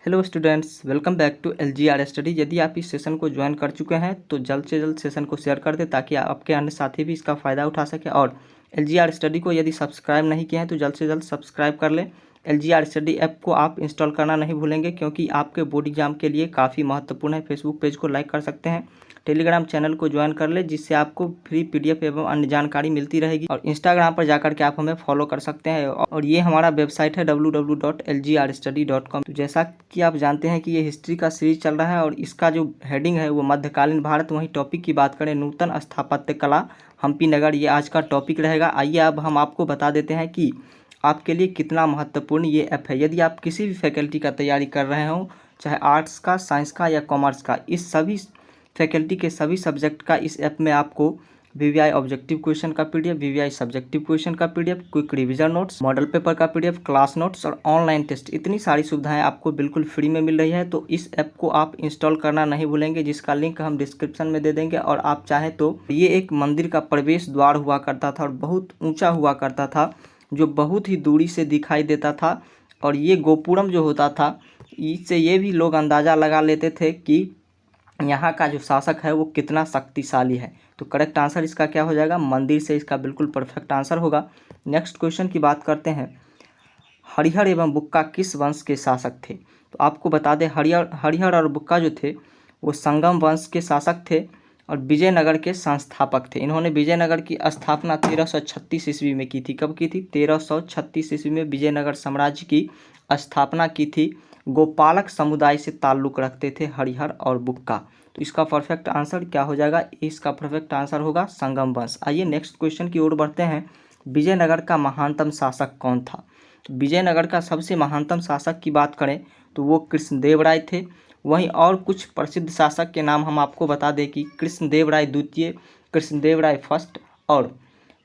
Hello students, welcome back to LGR study. यदि आप इस सेशन को ज्वाइन कर चुके हैं तो जल्द से जल्द सेशन को शेयर कर दें ताकि आपके अन्य साथी भी इसका फ़ायदा उठा सकें। और LGR स्टडी को यदि सब्सक्राइब नहीं किया है तो जल्द से जल्द सब्सक्राइब कर लें। LGR स्टडी ऐप को आप इंस्टॉल करना नहीं भूलेंगे क्योंकि आपके बोर्ड एग्जाम के लिए काफ़ी महत्वपूर्ण है। फेसबुक पेज को लाइक कर सकते हैं, टेलीग्राम चैनल को ज्वाइन कर ले जिससे आपको फ्री PDF एवं अन्य जानकारी मिलती रहेगी। और इंस्टाग्राम पर जाकर के आप हमें फॉलो कर सकते हैं। और ये हमारा वेबसाइट है www.lgrstudy.com। तो जैसा कि आप जानते हैं कि ये हिस्ट्री का सीरीज चल रहा है और इसका जो हेडिंग है वो मध्यकालीन भारत। वहीं टॉपिक की बात करें नूतन स्थापत्य कला हम्पी नगर, ये आज का टॉपिक रहेगा। आइए अब हम आपको बता देते हैं कि आपके लिए कितना महत्वपूर्ण ये ऐप है। यदि आप किसी भी फैकल्टी का तैयारी कर रहे हो, चाहे आर्ट्स का, साइंस का या कॉमर्स का, इस सभी फैकल्टी के सभी सब्जेक्ट का इस ऐप में आपको VVI ऑब्जेक्टिव क्वेश्चन का PDF, VVI सब्जेक्टिव क्वेश्चन का PDF, quick revision notes, model paper का PDF, क्लास नोट्स और ऑनलाइन टेस्ट, इतनी सारी सुविधाएं आपको बिल्कुल फ्री में मिल रही है। तो इस ऐप को आप इंस्टॉल करना नहीं भूलेंगे जिसका लिंक हम डिस्क्रिप्शन में दे देंगे। और आप चाहे तो ये एक मंदिर का प्रवेश द्वार हुआ करता था और बहुत ऊँचा हुआ करता था जो बहुत ही दूरी से दिखाई देता था। और ये गोपुरम जो होता था इससे ये भी लोग अंदाज़ा लगा लेते थे कि यहाँ का जो शासक है वो कितना शक्तिशाली है। तो करेक्ट आंसर इसका क्या हो जाएगा? मंदिर से इसका बिल्कुल परफेक्ट आंसर होगा। नेक्स्ट क्वेश्चन की बात करते हैं, हरिहर एवं बुक्का किस वंश के शासक थे? तो आपको बता दें हरिहर और बुक्का जो थे वो संगम वंश के शासक थे और विजयनगर के संस्थापक थे। इन्होंने विजयनगर की स्थापना 1336 ईस्वी में की थी। कब की थी? 1336 ईस्वी में विजयनगर साम्राज्य की स्थापना की थी। गोपालक समुदाय से ताल्लुक़ रखते थे हरिहर और बुक्का। तो इसका परफेक्ट आंसर क्या हो जाएगा? इसका परफेक्ट आंसर होगा संगम वंश। आइए नेक्स्ट क्वेश्चन की ओर बढ़ते हैं। विजयनगर का महानतम शासक कौन था? तो विजयनगर का सबसे महानतम शासक की बात करें तो वो कृष्णदेव राय थे। वहीं और कुछ प्रसिद्ध शासक के नाम हम आपको बता दें कि कृष्णदेव राय द्वितीय, कृष्णदेव राय फर्स्ट और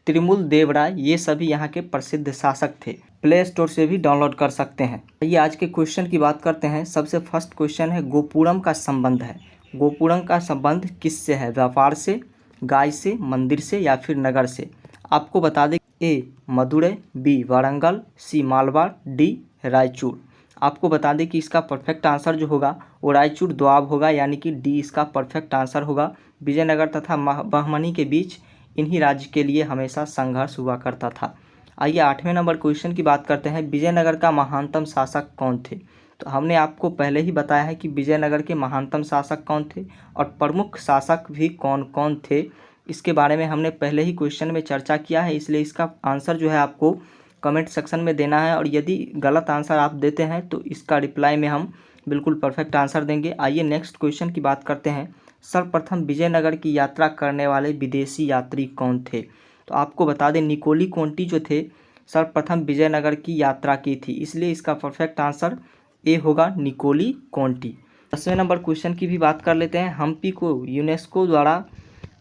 त्रिमूल देव राय, ये सभी यहाँ के प्रसिद्ध शासक थे। प्ले स्टोर से भी डाउनलोड कर सकते हैं। ये आज के क्वेश्चन की बात करते हैं। सबसे फर्स्ट क्वेश्चन है, गोपुरम का संबंध है। गोपुरम का संबंध किससे है? व्यापार से, गाय से, मंदिर से या फिर नगर से? आपको बता दें A Madurai, B Warangal, C मालवाड़, D Raichur. आपको बता दें कि इसका परफेक्ट आंसर जो होगा वो रायचूर दोआब होगा, यानी कि D इसका परफेक्ट आंसर होगा। विजयनगर तथा बहमनी के बीच इन्हीं राज्य के लिए हमेशा संघर्ष हुआ करता था। आइए 8वें नंबर क्वेश्चन की बात करते हैं, विजयनगर का महानतम शासक कौन थे? तो हमने आपको पहले ही बताया है कि विजयनगर के महानतम शासक कौन थे और प्रमुख शासक भी कौन कौन थे, इसके बारे में हमने पहले ही क्वेश्चन में चर्चा किया है। इसलिए इसका आंसर जो है आपको कमेंट सेक्शन में देना है और यदि गलत आंसर आप देते हैं तो इसका रिप्लाई में हम बिल्कुल परफेक्ट आंसर देंगे। आइए नेक्स्ट क्वेश्चन की बात करते हैं, सर्वप्रथम विजयनगर की यात्रा करने वाले विदेशी यात्री कौन थे? तो आपको बता दें निकोली कोंटी जो थे सर्वप्रथम विजयनगर की यात्रा की थी, इसलिए इसका परफेक्ट आंसर ए होगा, निकोली कोंटी। 10वें नंबर क्वेश्चन की भी बात कर लेते हैं, हम्पी को यूनेस्को द्वारा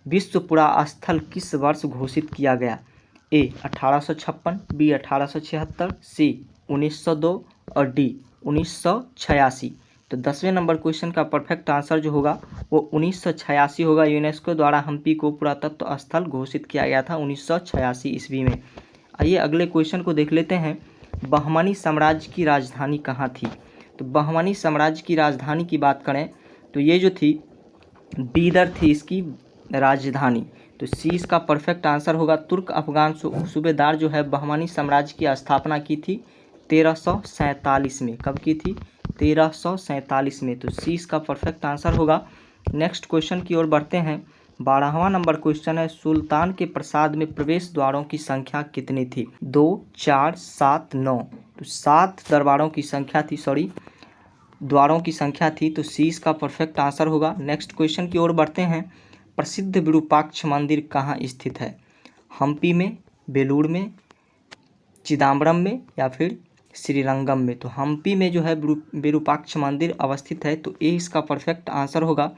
विश्व पुरातत्व स्थल किस वर्ष घोषित किया गया? A 1856, B 1876, C 1902 और D 1986। तो 10वें नंबर क्वेश्चन का परफेक्ट आंसर जो होगा वो 1986 होगा। यूनेस्को द्वारा हम्पी को पुरातत्व स्थल घोषित किया गया था 1986 ईस्वी में। आइए अगले क्वेश्चन को देख लेते हैं, बहमनी साम्राज्य की राजधानी कहाँ थी? तो बहमनी साम्राज्य की राजधानी की बात करें तो ये जो थी बीदर थी इसकी राजधानी। तो सी इसका परफेक्ट आंसर होगा। तुर्क अफगान सूबेदार जो है बहमनी साम्राज्य की स्थापना की थी 1347 में। कब की थी? 1347 में। तो सी इसका परफेक्ट आंसर होगा। नेक्स्ट क्वेश्चन की ओर बढ़ते हैं। 12वां नंबर क्वेश्चन है, सुल्तान के प्रासाद में प्रवेश द्वारों की संख्या कितनी थी? 2, 4, 7, 9। तो 7 दरबारों की संख्या थी, द्वारों की संख्या थी। तो सी इसका परफेक्ट आंसर होगा। नेक्स्ट क्वेश्चन की ओर बढ़ते हैं, प्रसिद्ध विरूपाक्ष मंदिर कहाँ स्थित है? हम्पी में, बेलूर में, चिदम्बरम में या फिर श्रीरंगम में? तो हम्पी में जो है विरूपाक्ष मंदिर अवस्थित है। तो ए इसका परफेक्ट आंसर होगा।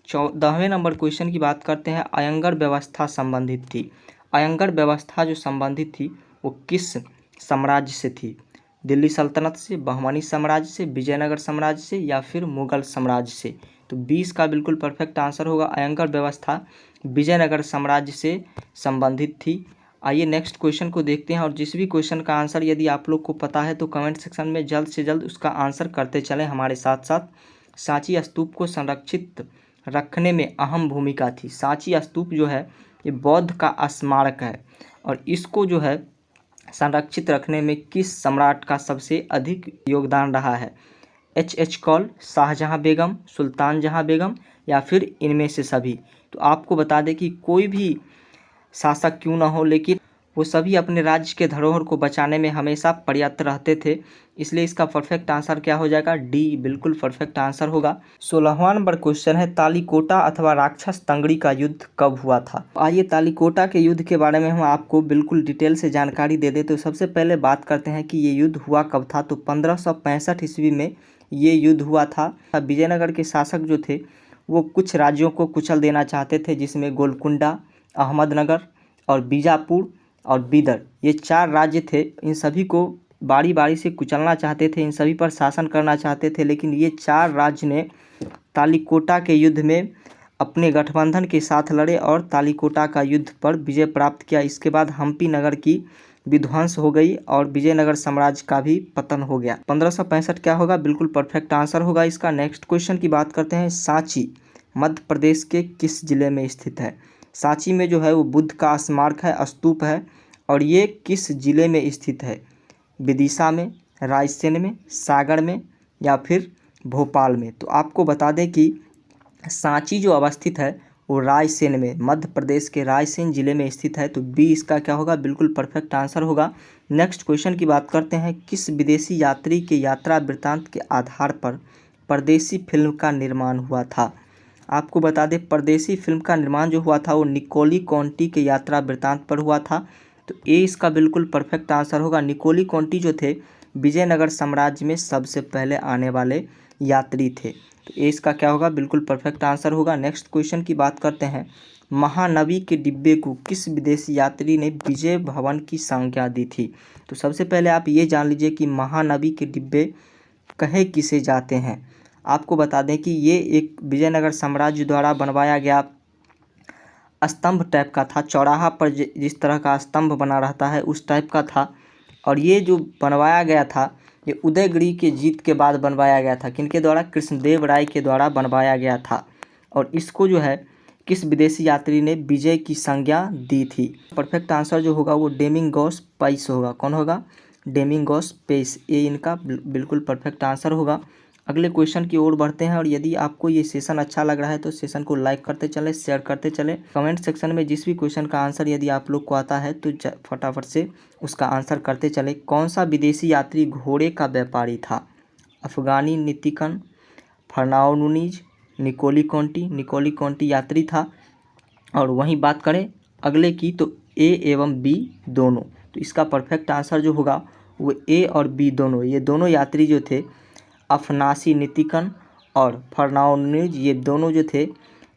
14वें नंबर क्वेश्चन की बात करते हैं, अयंगर व्यवस्था संबंधित थी। अयंगर व्यवस्था जो संबंधित थी वो किस साम्राज्य से थी? दिल्ली सल्तनत से, बहमनी साम्राज्य से, विजयनगर साम्राज्य से या फिर मुगल साम्राज्य से? तो 20 का बिल्कुल परफेक्ट आंसर होगा। अयंगर व्यवस्था विजयनगर साम्राज्य से संबंधित थी। आइए नेक्स्ट क्वेश्चन को देखते हैं और जिस भी क्वेश्चन का आंसर यदि आप लोग को पता है तो कमेंट सेक्शन में जल्द से जल्द उसका आंसर करते चलें हमारे साथ साथ। सांची स्तूप को संरक्षित रखने में अहम भूमिका थी। सांची स्तूप जो है ये बौद्ध का स्मारक है और इसको जो है संरक्षित रखने में किस सम्राट का सबसे अधिक योगदान रहा है? एच कौल, शाहजहां बेगम, सुल्तान जहां बेगम या फिर इनमें से सभी। तो आपको बता दें कि कोई भी शासक क्यों ना हो लेकिन वो सभी अपने राज्य के धरोहर को बचाने में हमेशा प्रयत्न रहते थे, इसलिए इसका परफेक्ट आंसर क्या हो जाएगा? डी बिल्कुल परफेक्ट आंसर होगा। 16वां नंबर क्वेश्चन है तालीकोटा अथवा राक्षस तंगड़ी का युद्ध कब हुआ था? आइए तालीकोटा के युद्ध के बारे में हम आपको बिल्कुल डिटेल से जानकारी दे दें। तो सबसे पहले बात करते हैं कि ये युद्ध हुआ कब था। तो 1565 ईस्वी में ये युद्ध हुआ था। विजयनगर के शासक जो थे वो कुछ राज्यों को कुचल देना चाहते थे, जिसमें गोलकुंडा, अहमदनगर और बीजापुर और बीदर, ये 4 राज्य थे। इन सभी को बारी बारी से कुचलना चाहते थे, इन सभी पर शासन करना चाहते थे, लेकिन ये 4 राज्य ने तालीकोटा के युद्ध में अपने गठबंधन के साथ लड़े और तालीकोटा का युद्ध पर विजय प्राप्त किया। इसके बाद हम्पी नगर की विध्वंस हो गई और विजयनगर साम्राज्य का भी पतन हो गया। 1565 क्या होगा? बिल्कुल परफेक्ट आंसर होगा इसका। नेक्स्ट क्वेश्चन की बात करते हैं। सांची मध्य प्रदेश के किस जिले में स्थित है? सांची में जो है वो बुद्ध का स्मारक है, स्तूप है, और ये किस जिले में स्थित है? विदिशा में, रायसेन में, सागर में या फिर भोपाल में? तो आपको बता दें कि सांची जो अवस्थित है वो रायसेन में, मध्य प्रदेश के रायसेन जिले में स्थित है। तो बी इसका क्या होगा? बिल्कुल परफेक्ट आंसर होगा। नेक्स्ट क्वेश्चन की बात करते हैं। किस विदेशी यात्री के यात्रा वृत्तांत के आधार पर परदेसी फिल्म का निर्माण हुआ था? आपको बता दें परदेसी फिल्म का निर्माण जो हुआ था वो निकोली कॉन्टी के यात्रा वृत्तांत पर हुआ था। तो ए इसका बिल्कुल परफेक्ट आंसर होगा। निकोली कॉन्टी जो थे विजयनगर साम्राज्य में सबसे पहले आने वाले यात्री थे। तो ए इसका क्या होगा? बिल्कुल परफेक्ट आंसर होगा। नेक्स्ट क्वेश्चन की बात करते हैं। महानवी के डिब्बे को किस विदेशी यात्री ने विजय भवन की संज्ञा दी थी? तो सबसे पहले आप ये जान लीजिए कि महानवी के डिब्बे कहे किसे जाते हैं। आपको बता दें कि ये एक विजयनगर साम्राज्य द्वारा बनवाया गया स्तंभ टाइप का था। चौराहा पर जिस तरह का स्तंभ बना रहता है उस टाइप का था, और ये जो बनवाया गया था ये उदयगिरी के जीत के बाद बनवाया गया था। किनके द्वारा? कृष्णदेव राय के द्वारा बनवाया गया था। और इसको जो है किस विदेशी यात्री ने विजय की संज्ञा दी थी? परफेक्ट आंसर जो होगा वो डेमिंगोस पेस होगा। कौन होगा? डेमिंगोस पेस। ये इनका बिल्कुल परफेक्ट आंसर होगा। अगले क्वेश्चन की ओर बढ़ते हैं और यदि आपको ये सेशन अच्छा लग रहा है तो सेशन को लाइक करते चले, शेयर करते चले। कमेंट सेक्शन में जिस भी क्वेश्चन का आंसर यदि आप लोग को आता है तो फटाफट से उसका आंसर करते चले। कौन सा विदेशी यात्री घोड़े का व्यापारी था? अफगानी नितिकन, फर्नाओ नुनीज, निकोली कॉन्टी। निकोली कॉन्टी यात्री था। और वहीं बात करें अगले की तो ए एवं बी दोनों। तो इसका परफेक्ट आंसर जो होगा वो ए और बी दोनों, ये दोनों यात्री जो थे अफनासी नितिकन और फर्नाओ नुनीज, ये दोनों जो थे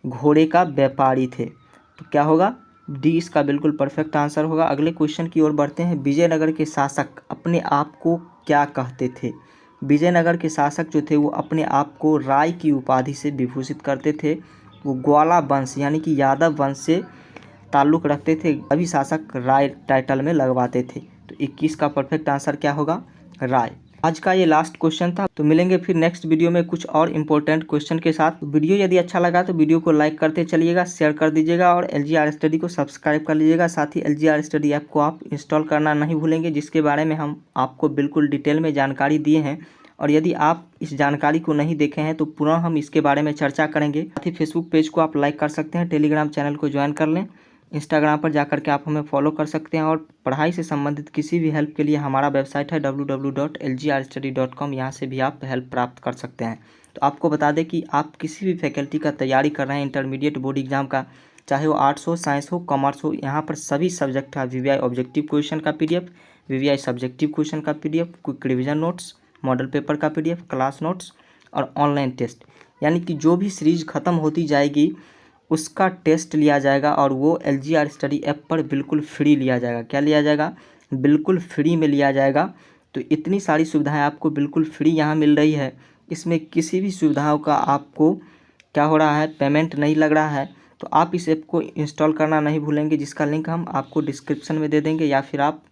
घोड़े का व्यापारी थे। तो क्या होगा? डी इसका बिल्कुल परफेक्ट आंसर होगा। अगले क्वेश्चन की ओर बढ़ते हैं। विजयनगर के शासक अपने आप को क्या कहते थे? विजयनगर के शासक जो थे वो अपने आप को राय की उपाधि से विभूषित करते थे। वो ग्वाला वंश यानी कि यादव वंश से ताल्लुक़ रखते थे। अभी शासक राय टाइटल में लगवाते थे। तो 21 का परफेक्ट आंसर क्या होगा? राय। आज का ये लास्ट क्वेश्चन था। तो मिलेंगे फिर नेक्स्ट वीडियो में कुछ और इम्पोर्टेंट क्वेश्चन के साथ। वीडियो यदि अच्छा लगा तो वीडियो को लाइक करते चलिएगा, शेयर कर दीजिएगा और LGR स्टडी को सब्सक्राइब कर लीजिएगा। साथ ही LGR स्टडी ऐप को आप इंस्टॉल करना नहीं भूलेंगे, जिसके बारे में हम आपको बिल्कुल डिटेल में जानकारी दिए हैं। और यदि आप इस जानकारी को नहीं देखे हैं तो पुनः हम इसके बारे में चर्चा करेंगे। साथ ही फेसबुक पेज को आप लाइक कर सकते हैं, टेलीग्राम चैनल को ज्वाइन कर लें, इंस्टाग्राम पर जाकर के आप हमें फॉलो कर सकते हैं। और पढ़ाई से संबंधित किसी भी हेल्प के लिए हमारा वेबसाइट है www.lgrstudy.com, यहाँ से भी आप हेल्प प्राप्त कर सकते हैं। तो आपको बता दें कि आप किसी भी फैकल्टी का तैयारी कर रहे हैं, इंटरमीडिएट बोर्ड एग्जाम का, चाहे वो आर्ट्स हो, साइंस हो, कॉमर्स हो, यहाँ पर सभी सब्जेक्ट का VVI ऑब्जेक्टिव क्वेश्चन का PDF, VVI सब्जेक्टिव क्वेश्चन का PDF, quick revision notes, model paper का PDF, क्लास नोट्स और ऑनलाइन टेस्ट, यानी कि जो भी सीरीज ख़त्म होती जाएगी उसका टेस्ट लिया जाएगा और वो LGR स्टडी ऐप पर बिल्कुल फ्री लिया जाएगा। क्या लिया जाएगा? बिल्कुल फ्री में लिया जाएगा। तो इतनी सारी सुविधाएं आपको बिल्कुल फ्री यहाँ मिल रही है। इसमें किसी भी सुविधाओं का आपको क्या हो रहा है? पेमेंट नहीं लग रहा है। तो आप इस ऐप को इंस्टॉल करना नहीं भूलेंगे, जिसका लिंक हम आपको डिस्क्रिप्शन में दे देंगे, या फिर आप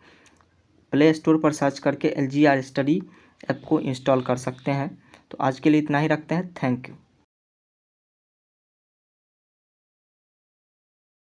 प्ले स्टोर पर सर्च करके LGR स्टडी ऐप को इंस्टॉल कर सकते हैं। तो आज के लिए इतना ही रखते हैं। Thank you.